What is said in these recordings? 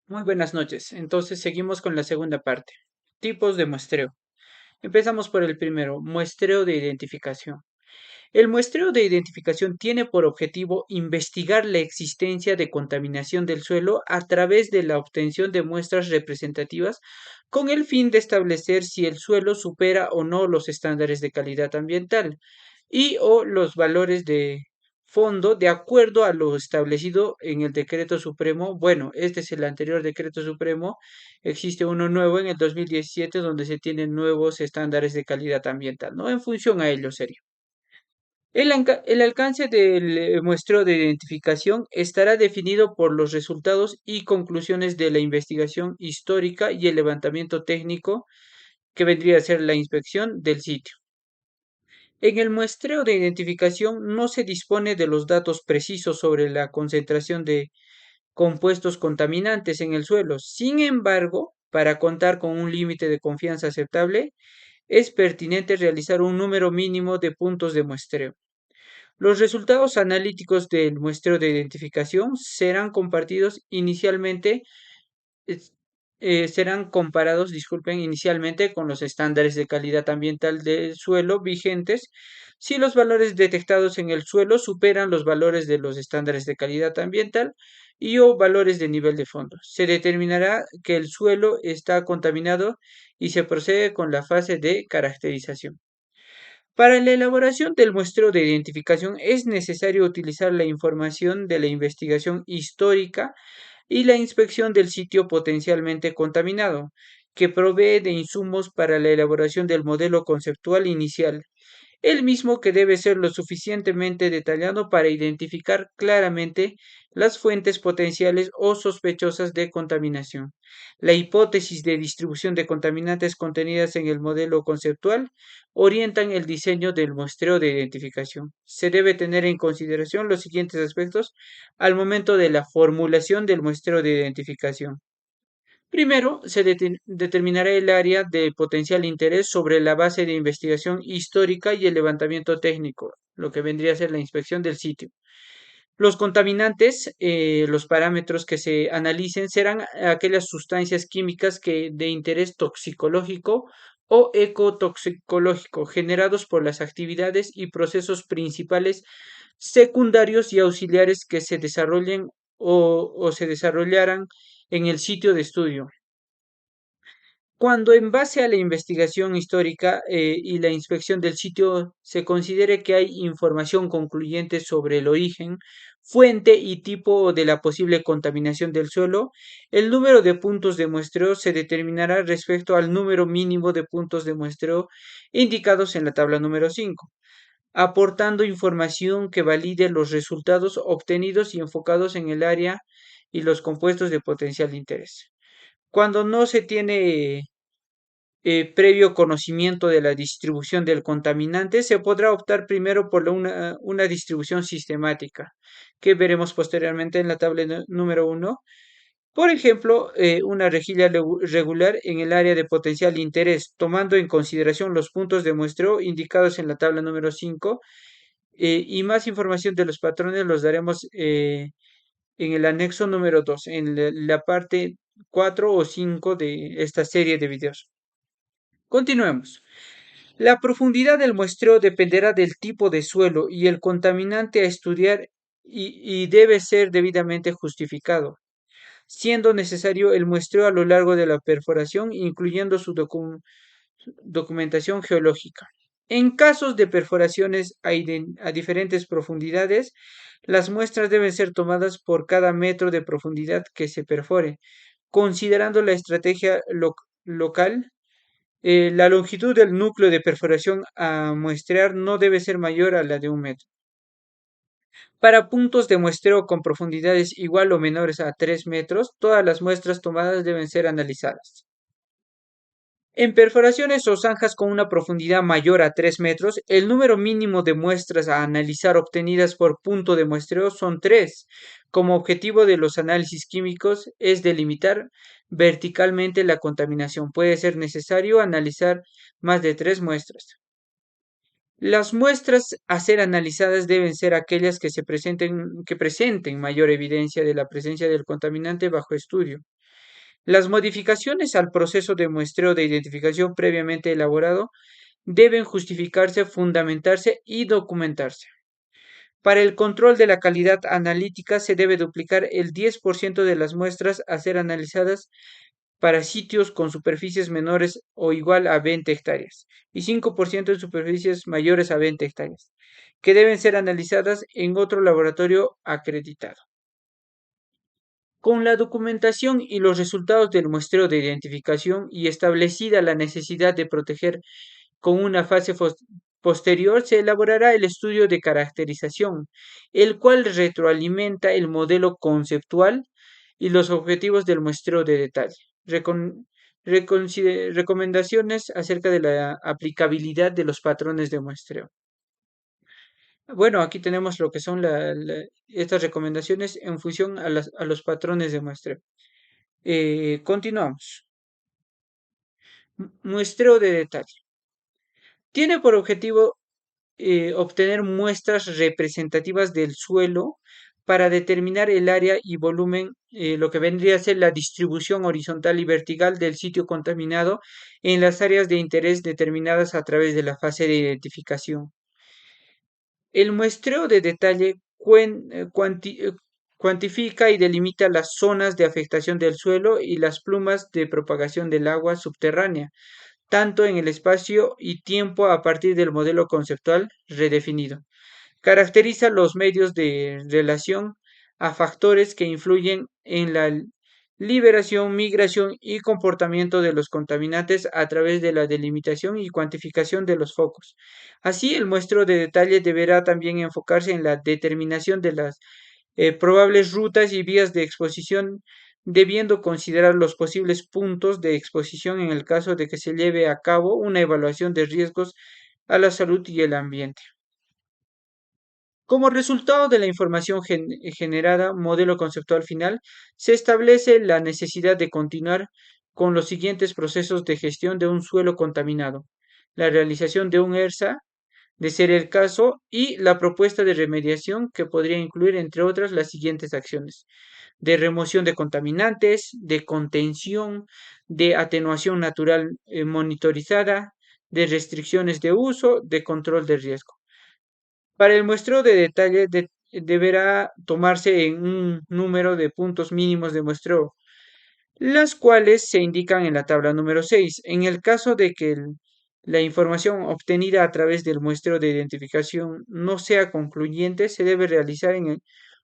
Muy buenas noches. Entonces seguimos con la segunda parte. Tipos de muestreo. Empezamos por el primero, muestreo de identificación. El muestreo de identificación tiene por objetivo investigar la existencia de contaminación del suelo a través de la obtención de muestras representativas con el fin de establecer si el suelo supera o no los estándares de calidad ambiental y o los valores de fondo de acuerdo a lo establecido en el decreto supremo. Bueno, este es el anterior decreto supremo. Existe uno nuevo en el 2017 donde se tienen nuevos estándares de calidad ambiental, ¿no? En función a ello sería. El alcance del muestreo de identificación estará definido por los resultados y conclusiones de la investigación histórica y el levantamiento técnico, que vendría a ser la inspección del sitio. En el muestreo de identificación no se dispone de los datos precisos sobre la concentración de compuestos contaminantes en el suelo. Sin embargo, para contar con un límite de confianza aceptable, es pertinente realizar un número mínimo de puntos de muestreo. Los resultados analíticos del muestreo de identificación serán compartidos inicialmente, es- serán comparados, disculpen, inicialmente con los estándares de calidad ambiental del suelo vigentes si los valores detectados en el suelo superan los valores de los estándares de calidad ambiental y o valores de nivel de fondo. Se determinará que el suelo está contaminado y se procede con la fase de caracterización. Para la elaboración del muestreo de identificación es necesario utilizar la información de la investigación histórica y la inspección del sitio potencialmente contaminado, que provee de insumos para la elaboración del modelo conceptual inicial, el mismo que debe ser lo suficientemente detallado para identificar claramente las fuentes potenciales o sospechosas de contaminación. La hipótesis de distribución de contaminantes contenidas en el modelo conceptual orientan el diseño del muestreo de identificación. Se debe tener en consideración los siguientes aspectos al momento de la formulación del muestreo de identificación. Primero, se determinará el área de potencial interés sobre la base de investigación histórica y el levantamiento técnico, lo que vendría a ser la inspección del sitio. Los contaminantes, los parámetros que se analicen serán aquellas sustancias químicas que de interés toxicológico o ecotoxicológico generados por las actividades y procesos principales, secundarios y auxiliares que se desarrollen o se desarrollaran en el sitio de estudio. Cuando en base a la investigación histórica y la inspección del sitio se considere que hay información concluyente sobre el origen, fuente y tipo de la posible contaminación del suelo, el número de puntos de muestreo se determinará respecto al número mínimo de puntos de muestreo indicados en la tabla número 5, aportando información que valide los resultados obtenidos y enfocados en el área y los compuestos de potencial interés. Cuando no se tiene previo conocimiento de la distribución del contaminante, se podrá optar primero por una distribución sistemática, que veremos posteriormente en la tabla número 1. Por ejemplo, una rejilla regular en el área de potencial interés, tomando en consideración los puntos de muestreo indicados en la tabla número 5, y más información de los patrones los daremos en el anexo número 2, en la parte 4 o 5 de esta serie de videos. Continuemos. La profundidad del muestreo dependerá del tipo de suelo y el contaminante a estudiar y debe ser debidamente justificado, siendo necesario el muestreo a lo largo de la perforación, incluyendo su documentación geológica. En casos de perforaciones a diferentes profundidades, las muestras deben ser tomadas por cada metro de profundidad que se perfore, considerando la estrategia local. La longitud del núcleo de perforación a muestrear no debe ser mayor a la de 1 metro. Para puntos de muestreo con profundidades igual o menores a 3 metros, todas las muestras tomadas deben ser analizadas. En perforaciones o zanjas con una profundidad mayor a 3 metros, el número mínimo de muestras a analizar obtenidas por punto de muestreo son 3. Como objetivo de los análisis químicos es delimitar verticalmente la contaminación. Puede ser necesario analizar más de 3 muestras. Las muestras a ser analizadas deben ser aquellas que presenten mayor evidencia de la presencia del contaminante bajo estudio. Las modificaciones al proceso de muestreo de identificación previamente elaborado deben justificarse, fundamentarse y documentarse. Para el control de la calidad analítica se debe duplicar el 10% de las muestras a ser analizadas para sitios con superficies menores o igual a 20 hectáreas y 5% en superficies mayores a 20 hectáreas, que deben ser analizadas en otro laboratorio acreditado. Con la documentación y los resultados del muestreo de identificación y establecida la necesidad de proteger con una fase posterior, se elaborará el estudio de caracterización, el cual retroalimenta el modelo conceptual y los objetivos del muestreo de detalle. Recomendaciones acerca de la aplicabilidad de los patrones de muestreo. Bueno, aquí tenemos lo que son estas recomendaciones en función a los patrones de muestreo. Continuamos. Muestreo de detalle. Tiene por objetivo obtener muestras representativas del suelo para determinar el área y volumen, lo que vendría a ser la distribución horizontal y vertical del sitio contaminado en las áreas de interés determinadas a través de la fase de identificación. El muestreo de detalle cuantifica y delimita las zonas de afectación del suelo y las plumas de propagación del agua subterránea, tanto en el espacio y tiempo a partir del modelo conceptual redefinido. Caracteriza los medios de relación a factores que influyen en la liberación, migración y comportamiento de los contaminantes a través de la delimitación y cuantificación de los focos. Así, el muestreo de detalle deberá también enfocarse en la determinación de las probables rutas y vías de exposición, debiendo considerar los posibles puntos de exposición en el caso de que se lleve a cabo una evaluación de riesgos a la salud y el ambiente. Como resultado de la información generada, modelo conceptual final, se establece la necesidad de continuar con los siguientes procesos de gestión de un suelo contaminado: la realización de un ERSA, de ser el caso, y la propuesta de remediación, que podría incluir, entre otras, las siguientes acciones: de remoción de contaminantes, de contención, de atenuación natural monitorizada, de restricciones de uso, de control de riesgo. Para el muestreo de detalle deberá tomarse en un número de puntos mínimos de muestreo, las cuales se indican en la tabla número 6. En el caso de que la información obtenida a través del muestreo de identificación no sea concluyente, se debe realizar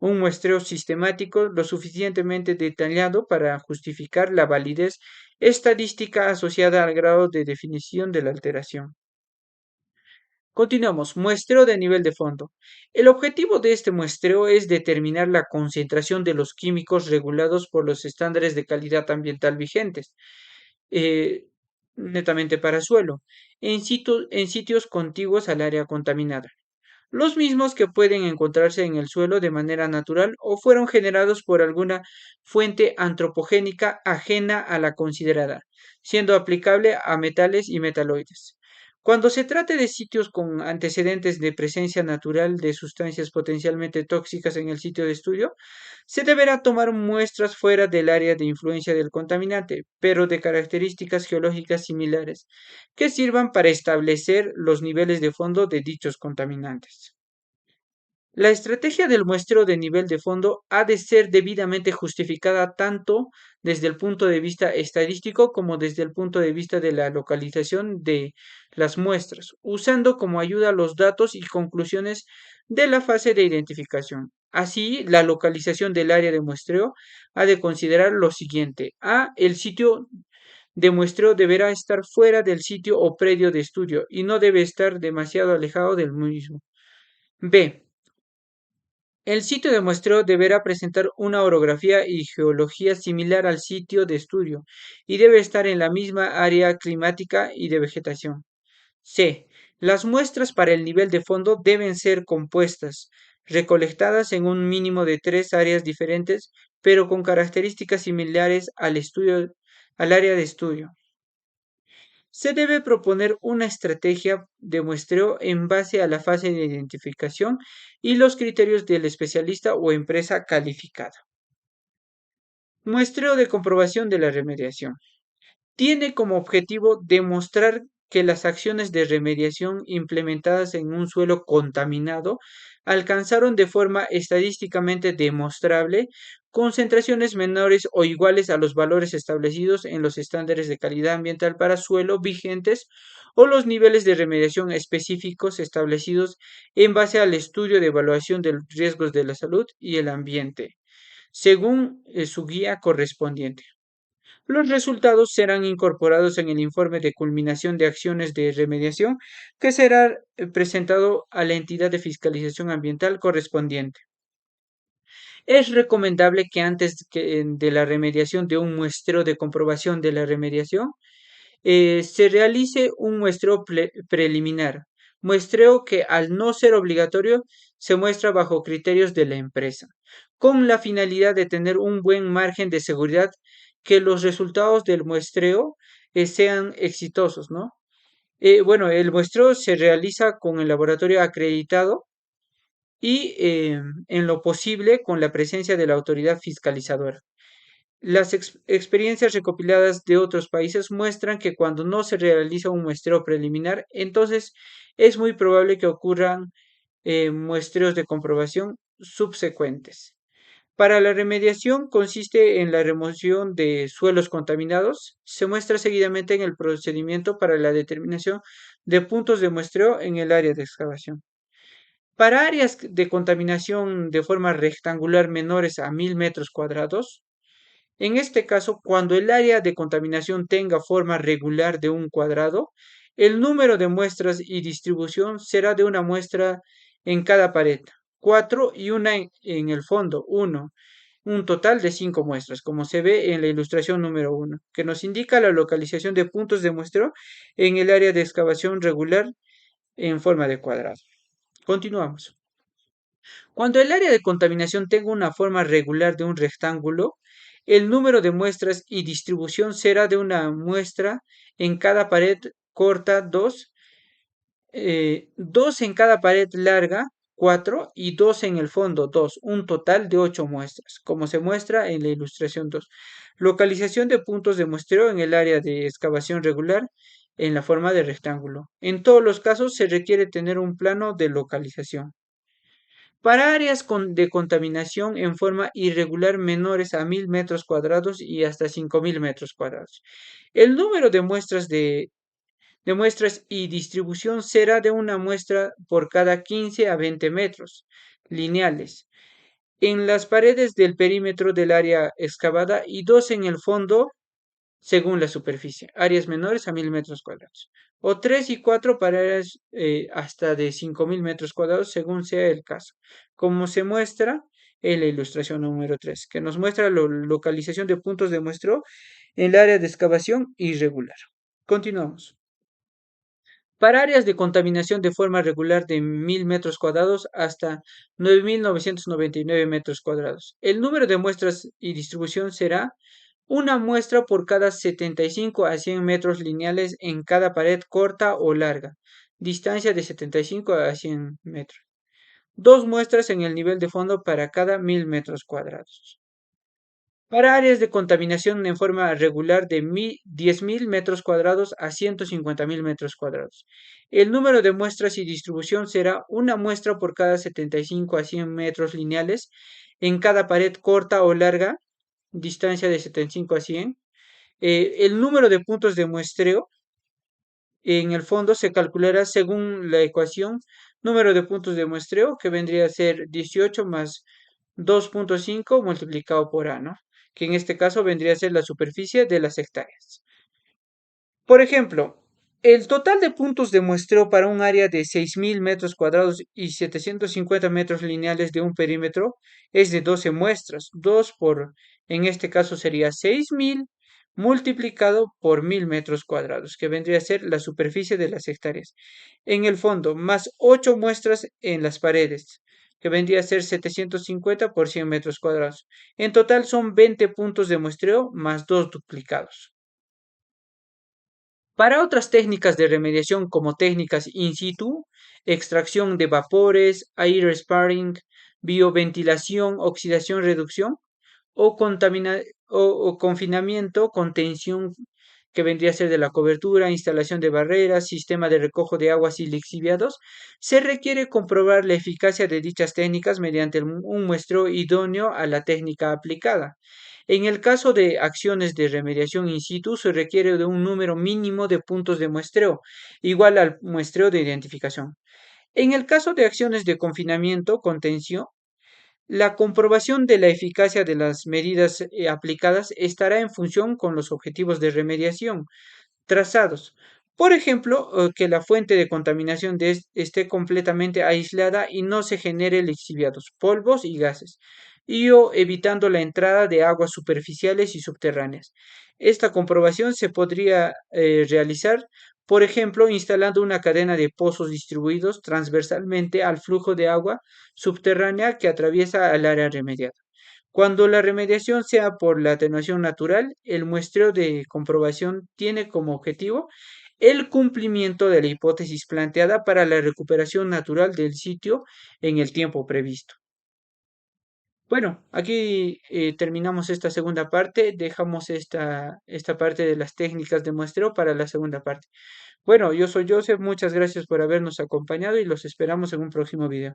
un muestreo sistemático lo suficientemente detallado para justificar la validez estadística asociada al grado de definición de la alteración. Continuamos, muestreo de nivel de fondo. El objetivo de este muestreo es determinar la concentración de los químicos regulados por los estándares de calidad ambiental vigentes, eh, netamente para suelo, en sitios contiguos al área contaminada. Los mismos que pueden encontrarse en el suelo de manera natural o fueron generados por alguna fuente antropogénica ajena a la considerada, siendo aplicable a metales y metaloides. Cuando se trate de sitios con antecedentes de presencia natural de sustancias potencialmente tóxicas en el sitio de estudio, se deberá tomar muestras fuera del área de influencia del contaminante, pero de características geológicas similares, que sirvan para establecer los niveles de fondo de dichos contaminantes. La estrategia del muestreo de nivel de fondo ha de ser debidamente justificada tanto desde el punto de vista estadístico como desde el punto de vista de la localización de las muestras, usando como ayuda los datos y conclusiones de la fase de identificación. Así, la localización del área de muestreo ha de considerar lo siguiente: A. El sitio de muestreo deberá estar fuera del sitio o predio de estudio y no debe estar demasiado alejado del mismo. B. El sitio de muestreo deberá presentar una orografía y geología similar al sitio de estudio y debe estar en la misma área climática y de vegetación. C. Las muestras para el nivel de fondo deben ser compuestas, recolectadas en un mínimo de 3 áreas diferentes, pero con características similares al área de estudio. Se debe proponer una estrategia de muestreo en base a la fase de identificación y los criterios del especialista o empresa calificada. Muestreo de comprobación de la remediación. Tiene como objetivo demostrar que las acciones de remediación implementadas en un suelo contaminado alcanzaron de forma estadísticamente demostrable concentraciones menores o iguales a los valores establecidos en los estándares de calidad ambiental para suelo vigentes o los niveles de remediación específicos establecidos en base al estudio de evaluación de riesgos de la salud y el ambiente, según su guía correspondiente. Los resultados serán incorporados en el informe de culminación de acciones de remediación que será presentado a la entidad de fiscalización ambiental correspondiente. Es recomendable que de la remediación de un muestreo de comprobación de la remediación se realice un muestreo preliminar, muestreo que al no ser obligatorio se muestra bajo criterios de la empresa, con la finalidad de tener un buen margen de seguridad que los resultados del muestreo sean exitosos, ¿no? Bueno, el muestreo se realiza con el laboratorio acreditado y en lo posible con la presencia de la autoridad fiscalizadora. Las experiencias recopiladas de otros países muestran que cuando no se realiza un muestreo preliminar, entonces es muy probable que ocurran muestreos de comprobación subsecuentes. Para la remediación consiste en la remoción de suelos contaminados. Se muestra seguidamente en el procedimiento para la determinación de puntos de muestreo en el área de excavación. Para áreas de contaminación de forma rectangular menores a 1000 metros cuadrados, en este caso, cuando el área de contaminación tenga forma regular de un cuadrado, el número de muestras y distribución será de una muestra en cada pared, 4 y una en el fondo, 1, un total de 5 muestras, como se ve en la ilustración número 1, que nos indica la localización de puntos de muestreo en el área de excavación regular en forma de cuadrado. Continuamos. Cuando el área de contaminación tenga una forma regular de un rectángulo, el número de muestras y distribución será de una muestra en cada pared corta, 2, 2 en cada pared larga, 4 y 2 en el fondo, 2, un total de 8 muestras, como se muestra en la ilustración 2. Localización de puntos de muestreo en el área de excavación regular en la forma de rectángulo. En todos los casos se requiere tener un plano de localización. Para áreas de contaminación en forma irregular menores a 1000 metros cuadrados y hasta 5000 metros cuadrados. El número de muestras y distribución será de una muestra por cada 15 a 20 metros lineales en las paredes del perímetro del área excavada y 2 en el fondo según la superficie, áreas menores a 1000 metros cuadrados, o 3 y 4 para áreas hasta de 5000 metros cuadrados, según sea el caso, como se muestra en la ilustración número 3, que nos muestra la localización de puntos de muestreo en el área de excavación irregular. Continuamos. Para áreas de contaminación de forma regular de 1000 metros cuadrados hasta 9999 metros cuadrados, el número de muestras y distribución será una muestra por cada 75 a 100 metros lineales en cada pared corta o larga, distancia de 75 a 100 metros. Dos muestras en el nivel de fondo para cada 1000 metros cuadrados. Para áreas de contaminación en forma regular de 10.000 metros cuadrados a 150.000 metros cuadrados. El número de muestras y distribución será una muestra por cada 75 a 100 metros lineales en cada pared corta o larga, distancia de 75 a 100. El número de puntos de muestreo en el fondo se calculará según la ecuación número de puntos de muestreo, que vendría a ser 18 más 2.5 multiplicado por A, ¿no? Que en este caso vendría a ser la superficie de las hectáreas. Por ejemplo, el total de puntos de muestreo para un área de 6000 metros cuadrados y 750 metros lineales de un perímetro es de 12 muestras. 2 por, en este caso sería 6000 multiplicado por 1000 metros cuadrados, que vendría a ser la superficie de las hectáreas. En el fondo, más 8 muestras en las paredes, que vendría a ser 750 por 100 metros cuadrados. En total son 20 puntos de muestreo más 2 duplicados. Para otras técnicas de remediación como técnicas in situ, extracción de vapores, air sparring, bioventilación, oxidación, reducción o, o confinamiento, contención que vendría a ser de la cobertura, instalación de barreras, sistema de recojo de aguas y lixiviados, se requiere comprobar la eficacia de dichas técnicas mediante un muestreo idóneo a la técnica aplicada. En el caso de acciones de remediación in situ, se requiere de un número mínimo de puntos de muestreo, igual al muestreo de identificación. En el caso de acciones de confinamiento, contención, la comprobación de la eficacia de las medidas aplicadas estará en función con los objetivos de remediación trazados. Por ejemplo, que la fuente de contaminación esté completamente aislada y no se genere lixiviados, polvos y gases, y o evitando la entrada de aguas superficiales y subterráneas. Esta comprobación se podría realizar, por ejemplo, instalando una cadena de pozos distribuidos transversalmente al flujo de agua subterránea que atraviesa el área remediada. Cuando la remediación sea por la atenuación natural, el muestreo de comprobación tiene como objetivo el cumplimiento de la hipótesis planteada para la recuperación natural del sitio en el tiempo previsto. Bueno, aquí terminamos esta segunda parte, dejamos esta parte de las técnicas de muestreo para la segunda parte. Bueno, yo soy Joseph, muchas gracias por habernos acompañado y los esperamos en un próximo video.